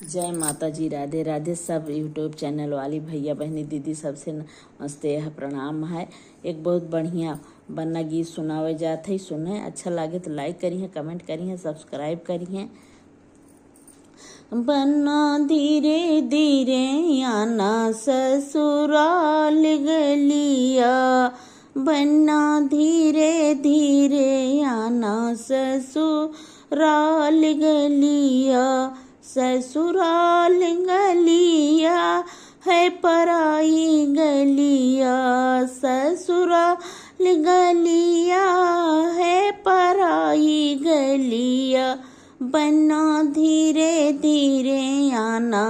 जय माता जी, राधे राधे। सब यूट्यूब चैनल वाली भैया बहनी दीदी सबसे नमस्ते है, प्रणाम है। एक बहुत बढ़िया बन्ना गीत सुनावे जात है, सुने अच्छा लागे तो लाइक करिए, कमेंट करिए, सब्सक्राइब करिए। बन्ना धीरे धीरे आना ससुराल गलिया, बन्ना धीरे धीरे आना ससुराल गलिया, ससुराल गलिया है पराई गलिया, ससुराल गलिया है पराई गलिया, बन्ना धीरे धीरे आना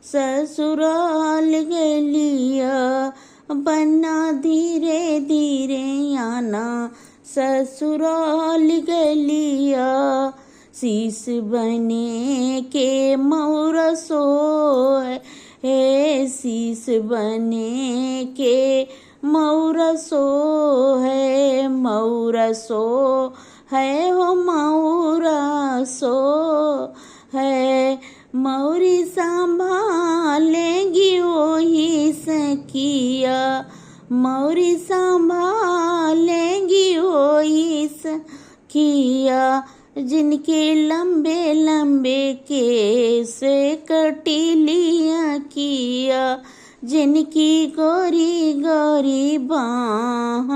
ससुराल गलिया, बन्ना धीरे धीरे आना ससुराल गलिया। शीश बने के मौरा सोए है, शीश बने के मौरा सो है, मौरा सो है हो मौरा सो है, मौरी संभालेंगी वही सखिया, मौरी संभालेंगी वही सखिया, जिनके लंबे लंबे केस कटीलियाँ किया, जिनकी गोरी गोरी बाँह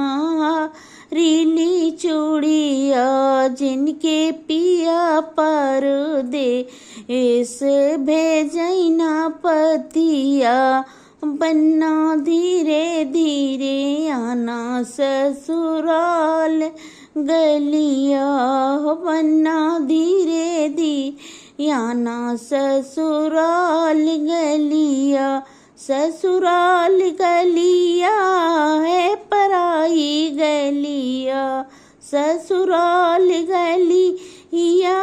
रीली चूड़िया, जिनके पिया परदेस भेजना पतिया, बन्ना धीरे धीरे आना ससुराल गलिया, बन्ना धीरे धीरे आना ससुराल गलिया, ससुराल गलिया है पराई गलिया, ससुराल गलिया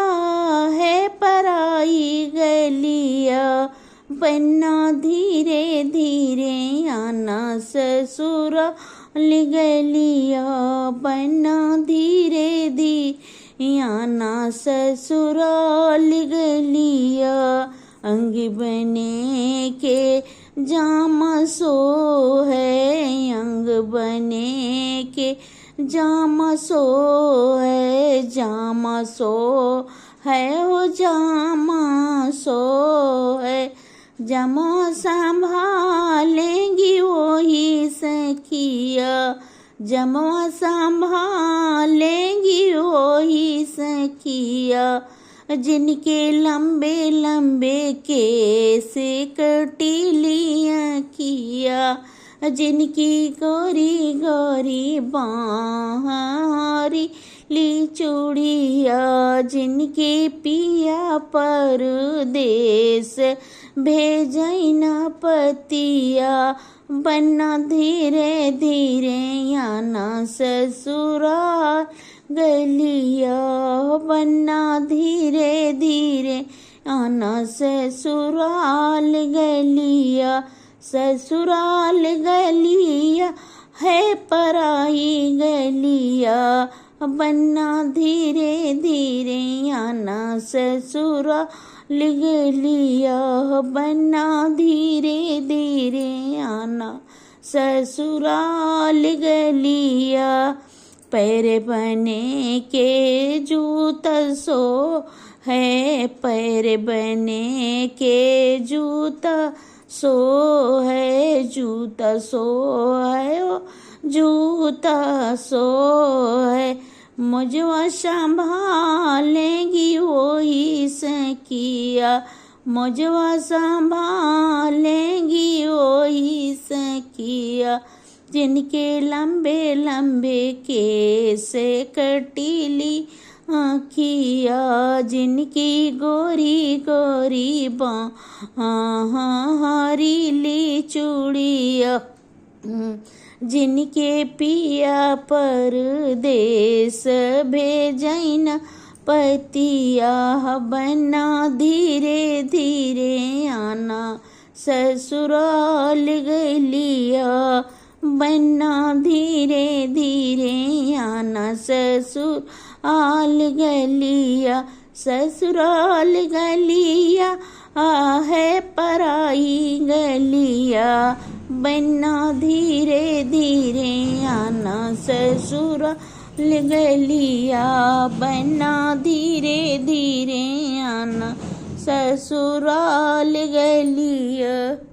है पराई गलिया, बन्ना धीरे धीरे आना ससुराल गलिया, बन्ना धीरे धीरे आना ससुराल गलिया, अंग बने के जामा सो है, अंग बने के जामा सो है, जामा सो है हो जामा सो है, जमा संभालेंगी वही सखिया, जमा संभालेंगी वही सखिया, जिनके लंबे लंबे केस कटीलियाँ किया, जिनकी गोरी गोरी बाँह ली चूड़िया, जिनके पिया परदेस भेजना पतिया, बन्ना धीरे धीरे आना ससुराल गलिया, बन्ना धीरे धीरे आना ससुराल गलिया, ससुराल गलिया है पराई गलिया, बन्ना धीरे धीरे आना ससुराल गलिया, बन्ना धीरे धीरे आना ससुराल गलिया, पैर बने के जूता सो है, पैर बने के जूता सो है, जूता सो है ओ जूता सो है, मुझवा संभालेंगी वही सखिया, मुझवा संभालेंगी वही सखिया, जिनके लंबे लंबे केस कटीली आँखिया, जिनकी गोरी गोरी बाँह रीली चूड़िया, जिनके पिया परदेस भेजना पतिया, बन्ना धीरे धीरे आना ससुराल गलिया, बन्ना धीरे धीरे आना ससुराल गलिया, ससुराल गलिया है पराई गलिया बन्ना धीरे धीरे आना ससुराल गलिया बन्ना धीरे धीरे आना ससुराल गलिया।